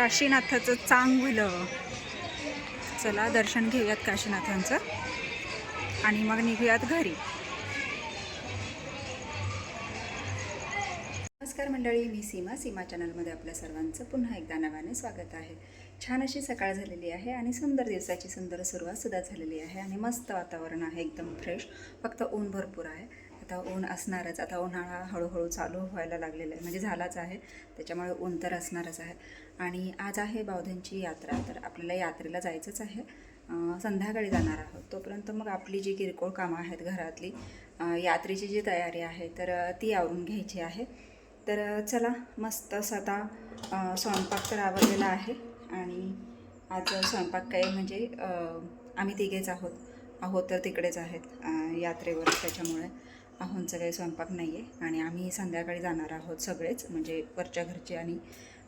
काशीनाथाचं चांगलं. चला दर्शन घेऊयात काशीनाथांचं आणि मग निघूयात घरी. नमस्कार मंडळी, मी सीमा चॅनलमध्ये आपल्या सर्वांचं पुन्हा एकदा नव्याने स्वागत आहे. छान अशी सकाळ झालेली आहे आणि सुंदर दिवसाची सुंदर सुरुवातसुद्धा झालेली आहे आणि मस्त वातावरण आहे, एकदम फ्रेश. फक्त ऊन भरपूर आहे. आता ऊन असणारच. आता उन्हाळा हळूहळू चालू व्हायला लागलेला आहे, म्हणजे झालाच आहे, त्याच्यामुळे ऊन तर असणारच आहे. आणि आज आहे बावधनची यात्रा, तर आपल्याला यात्रेला जायचंच आहे. संध्याकाळी जाणार आहोत. तोपर्यंत मग आपली जी किरकोळ कामं आहेत घरातली, यात्रेची जी तयारी आहे तर ती आवरून घ्यायची आहे. तर चला, मस्त असं आता स्वयंपाक तर आवरलेला आहे. आणि आज स्वयंपाक काय म्हणजे आम्ही तिघेच आहोत तर तिकडेच आहेत यात्रेवर, त्याच्यामुळे आहोंचा काही स्वयंपाक नाही आहे. आणि आम्ही संध्याकाळी जाणार आहोत सगळेच, म्हणजे वरच्या घरचे आणि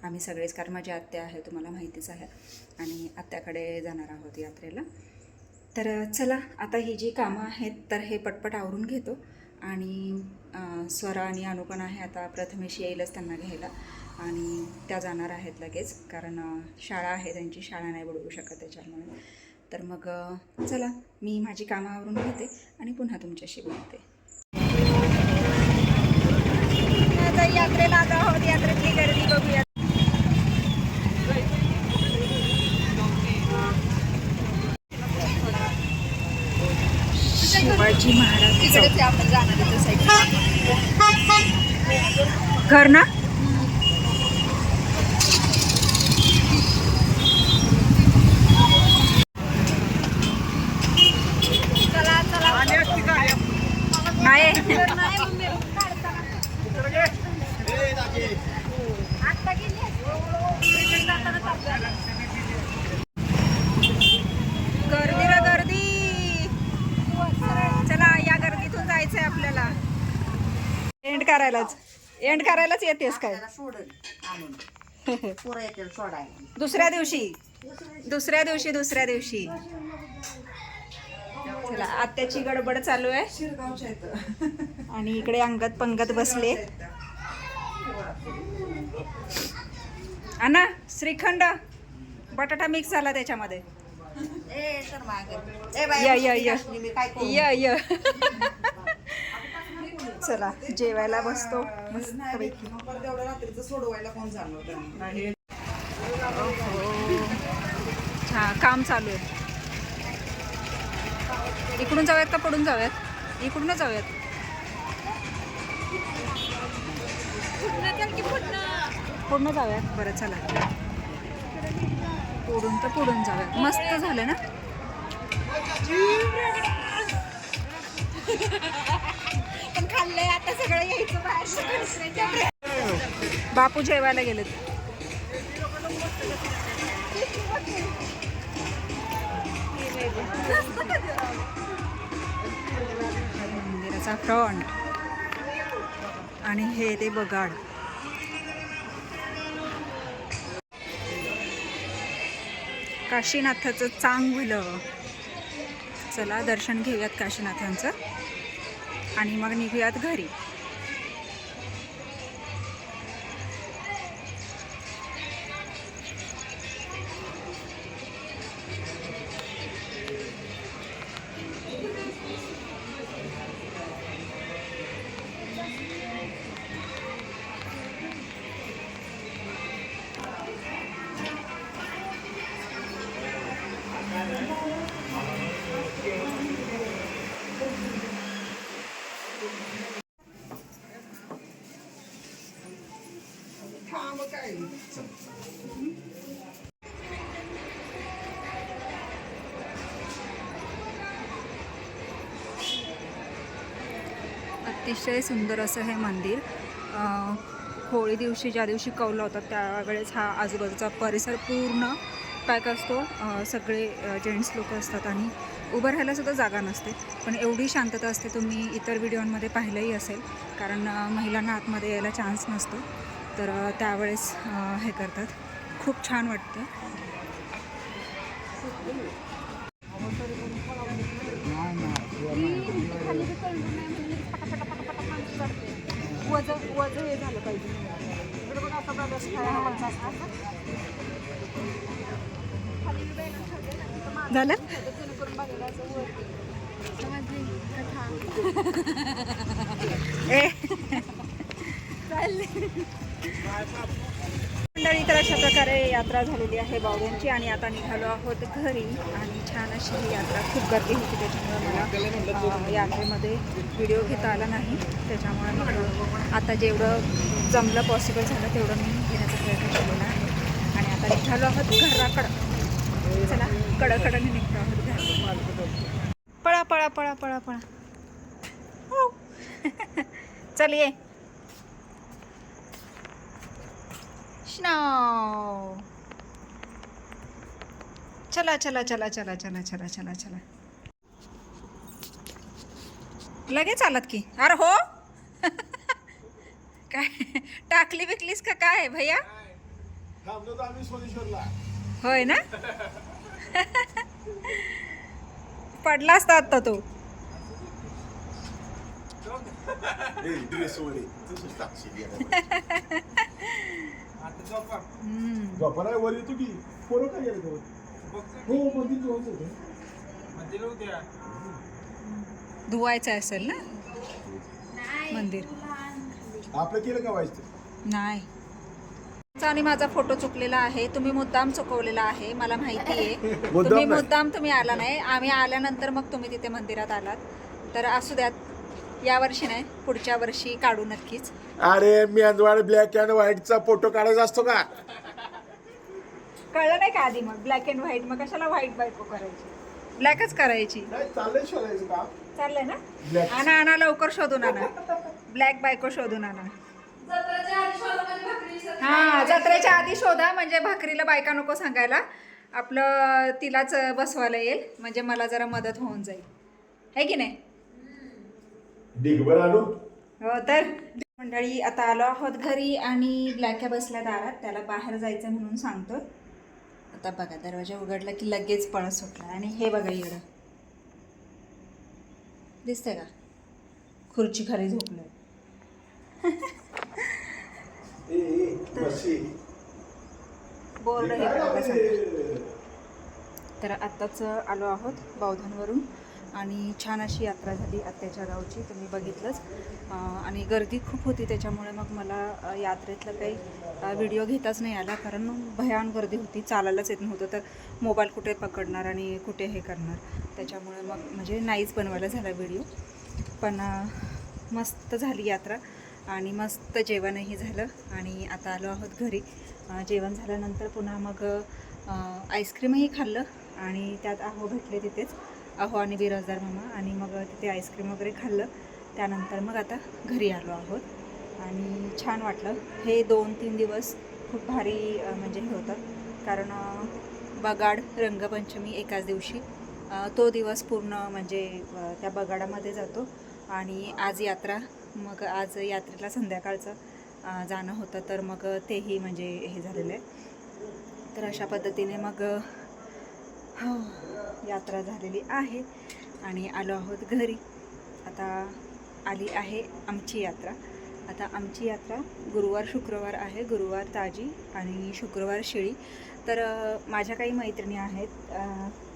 आम्ही सगळेच, कारण माझी आत्या आहे, तुम्हाला माहितीच आहे, आणि आत्याकडे जाणार आहोत यात्रेला. तर चला, आता ही जी कामं आहेत तर हे पटपट आवरून घेतो. आणि स्वरा आणि अनु पण आहे, आता प्रथमेश येईलच त्यांना घ्यायला आणि त्या जाणार आहेत लगेच, कारण शाळा आहे त्यांची, शाळा नाही बुडवू शकत त्याच्यामुळे. तर मग चला, मी माझी कामं आवरून घेते आणि पुन्हा तुमच्याशी बोलते. आता यात्रेला आलो आहोत, यात्रेतली गर्दी बघूया. शिवाजी महाराज तिकडेच आपण जाणार आहे साईड घर ना. चला चला, नाही गर्दी रे गर्दी. चला, या गर्दीतून जायचंय आपल्याला. एंड करायलाच येतेस काय? दुसऱ्या दिवशी चला, आत्याची गडबड चालू आहे आणि इकडे अंगत पंगत बसले. अण्णा, श्रीखंड बटाटा मिक्स झाला त्याच्यामध्ये. य चला, जेवायला बसतो. हा, काम चालू आहे. इकडून जाऊयात का पडून जाऊयात? इकडूनच जाऊयात. पुढनं जाऊयात. बरं चला, पुढून जाऊयात. मस्त झालं ना. पण खाल्लंय आता सगळं, यायचं बाहेर. बापू जेवायला गेलेत. मंदिराचा फ्रंट आणि हे ते बगाड. काशीनाथाचं चांगलं. चला, दर्शन घेऊयात काशीनाथांचं आणि मग निघूयात घरी. अतिशय सुंदर असं हे मंदिर. होळी दिवशी, ज्या दिवशी कौल होतात त्यावेळेस हा आजूबाजूचा परिसर पूर्ण पॅक असतो. सगळे जेंट्स लोक असतात आणि उभं राहायला सुद्धा जागा नसते, पण एवढी शांतता असते. तुम्ही इतर व्हिडिओमध्ये पाहिलंही असेल, कारण महिलांना आतमध्ये यायला चान्स नसतो, तर त्यावेळेस हे करतात. खूप छान वाटतं. वजन हे झालं पाहिजे. झालं ए मंडळी, तर अशा प्रकारे यात्रा झालेली आहे बावड्यांची आणि आता निघालो आहोत घरी. आणि छान अशी ही यात्रा, खूप गर्दी होती त्याच्यामुळे मला यात्रेमध्ये व्हिडिओ घेता आला नाही. त्याच्यामुळे मग आता जेवढं जमलं पॉसिबल झालं तेवढं मी घेण्याचा प्रयत्न केलेला आहे. आणि आता निघालो आहोत घराकडं. चला कडकडने निघतो आहोत घराकडं. पळा पळा पळा पळा पळा हो चल ये स्नो. चला चला चला चला चला चला चला चला लगेच आलात की. अरे हो काय टाकली बिकलीस का काय भैया? होय ना पडला असता आता तो. धुवायचं असेल ना मंदिर आपलं केलं का व्हायचं नाही. आणि माझा फोटो चुकलेला आहे. तुम्ही मुद्दाम चुकवलेला आहे, मला माहिती आहे. तुम्ही मुद्दाम तुम्ही आला नाही. आम्ही आल्यानंतर मग तुम्ही तिथे मंदिरात आलात. तर असू द्यात, या वर्षी नाही पुढच्या वर्षी काढू नक्कीच. अरे मी अंजवाड ब्लॅक अँड व्हाईटचा फोटो काढायचा असतो का? कळलं नाही का आधी? मग ब्लॅक अँड व्हाईट, मग कशाला व्हाईट बायको करायची? ब्लॅकच करायची. चाललंय शोधायचं का? चाललंय ना. आणा आणा लवकर शोधून आणा. ब्लॅक बायको शोधून आणा. हा जत्रेच्या आधी शोधा, म्हणजे भाकरीला बायका नको सांगायला. आपलं तिलाच बसवायला येईल, म्हणजे मला जरा मदत होऊन जाईल, है की नाही? डिगभर आणू. हो तर मंडळी, आता आलो आहोत घरी आणि ब्लॅक्या बसल्या दारात. त्याला बाहेर जायचं म्हणून सांगतो. आता बघा, दरवाजा उघडला की लगेच पळ सुटला. आणि हे बघा येडं दिसतंय का? खुर्ची खाली झोपलंय. बोर्ड हे बघा. तर आत्ताच आलो आहोत बावधनवरून आणि छान अशी यात्रा झाली आत्याच्या गावची, तुम्ही बघितलंच. आणि गर्दी खूप होती, त्याच्यामुळे मग मला यात्रेतलं काही व्हिडिओ घेताच नाही आला, कारण भयान गर्दी होती. चालायलाच येत नव्हतं, तर मोबाईल कुठे पकडणार आणि कुठे हे करणार, त्याच्यामुळे मग म्हणजे नाहीच बनवायला झाला व्हिडिओ. पण मस्त झाली यात्रा आणि मस्त जेवणही झालं. आणि आता आलो आहोत घरी. जेवण झाल्यानंतर पुन्हा मग आईस्क्रीमही खाल्लं आणि त्यात अहो भेटले तिथेच, अहो आणि बिराजदार मामा. आणि मग तिथे आईस्क्रीम वगैरे खाल्लं. त्यानंतर मग आता घरी आलो आहोत आणि छान वाटलं. हे 2-3 दिवस खूप भारी म्हणजे हे होतं, कारण बगाड रंगपंचमी एकाच दिवशी, तो दिवस पूर्ण म्हणजे त्या बगाडामध्ये जातो. आणि आज यात्रा, मग आज यात्रेला संध्याकाळचं जाणं होतं, तर मग तेही म्हणजे हे झालेलं आहे. तर अशा पद्धतीने मग यात्रा झालेली आहे आणि आलो आहोत घरी. आता आली आहे आमची यात्रा. आता आमची यात्रा गुरुवार शुक्रवार आहे. गुरुवार ताजी आणि शुक्रवार शिळी. तर माझ्या काही मैत्रिणी आहेत,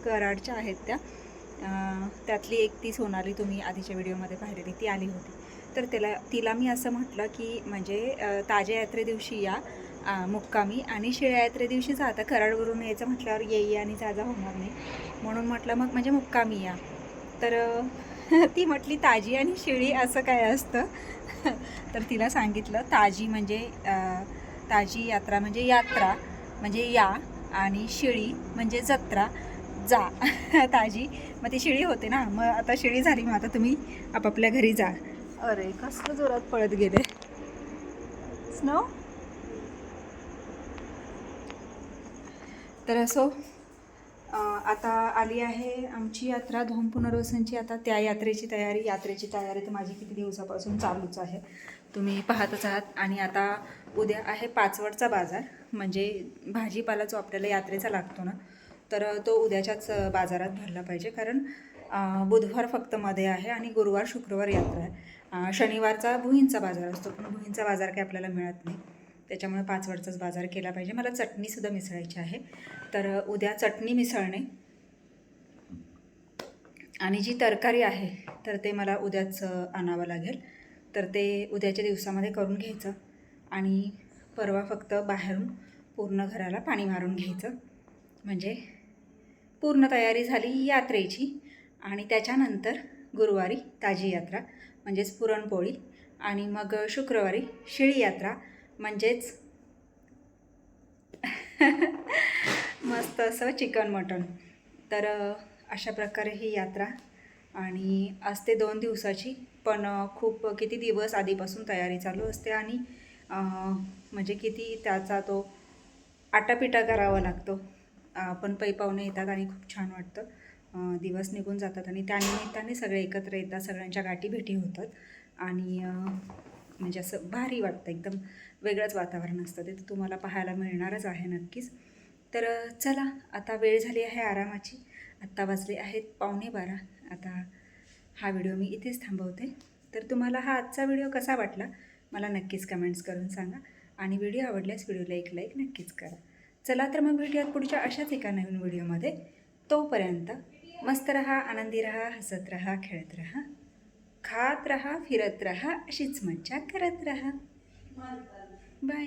कराडच्या आहेत त्या. त्यातली एक ती सोनाली, तुम्ही आधीच्या व्हिडिओमध्ये पाहिलेली, ती आली होती. तर तिला मी असं म्हटलं की म्हणजे ताज्या यात्रे दिवशी या मुक्कामी, आणि शिळ्या यात्रे दिवशी जा. आता कराडवरून यायचं म्हटल्यावर येई आणि जा होणार नाही, म्हणून म्हटलं मग म्हणजे मुक्कामी या. तर ती म्हटली ताजी आणि शिळी असं काय असतं? तर तिला सांगितलं ताजी म्हणजे ताजी यात्रा म्हणजे यात्रा म्हणजे या, आणि शिळी म्हणजे जत्रा जा. ताजी मग ती शिळी होते ना, मग आता शिळी झाली, मग आता तुम्ही आपापल्या घरी जा. अरे कसलं जोरात पळत गेले स्नो. तर असो, आता आली आहे आमची यात्रा धोम पुनर्वसनची. आता त्या यात्रेची तयारी तर माझी किती दिवसापासून चालूच आहे, तुम्ही पाहतच आहात. आणि आता उद्या आहे पाचवडचा बाजार, म्हणजे भाजीपाला जो आपल्याला यात्रेचा लागतो ना, तर तो उद्याच्याच बाजारात भरला पाहिजे, कारण बुधवार फक्त मध्ये आहे आणि गुरुवार शुक्रवार यात्रा आहे. शनिवारचा भुईंचा बाजार असतो, पण भुईंचा बाजार काही आपल्याला मिळत नाही. त्याच्यामुळे 5 वाजताच बाजार केला पाहिजे. मला चटणीसुद्धा मिसळायची आहे. तर उद्या चटणी मिसळणे आणि जी तरकारी आहे तर ते मला उद्याच आणावं लागेल. तर ते उद्याच्या दिवसामध्ये करून घ्यायचं आणि परवा फक्त बाहेरून पूर्ण घराला पाणी मारून घ्यायचं. म्हणजे पूर्ण तयारी झाली यात्रेची. आणि त्याच्यानंतर गुरुवारी ताजी यात्रा म्हणजेच पुरणपोळी आणि मग शुक्रवारी शिळी यात्रा म्हणजेच मस्त असं चिकन मटण. तर अशा प्रकारे ही यात्रा आणि असते 2 दिवसाची. पण खूप किती दिवस आधीपासून तयारी चालू असते आणि म्हणजे किती त्याचा तो आटापिटा करावा लागतो. पण पै पाहुणे येतात आणि खूप छान वाटतं. दिवस निघून जातात आणि त्यानिमित्ताने सगळे एकत्र येतात, सगळ्यांच्या गाठीभेटी होतात आणि म्हणजे असं भारी वाटतं. एकदम वेगळंच वातावरण असतं ते. तुम्हाला पाहायला मिळणारच आहे नक्कीच. तर चला आता वेळ झाली आहे आरामाची. आत्ता वाजले आहेत 11:15. आता हा व्हिडिओ मी इथेच थांबवते. तर तुम्हाला हा आजचा व्हिडिओ कसा वाटला मला नक्कीच कमेंट्स करून सांगा आणि व्हिडिओ आवडल्यास व्हिडिओला एक लाईक नक्कीच करा. चला तर मग भेटूयात पुढच्या अशाच एका नवीन व्हिडिओमध्ये. तोपर्यंत मस्त रहा, आनंदी रहा, हसत रहा, खेळत रहा, खात रहा, फिरत रहा, अशीच मज्जा करत रहा. बाय.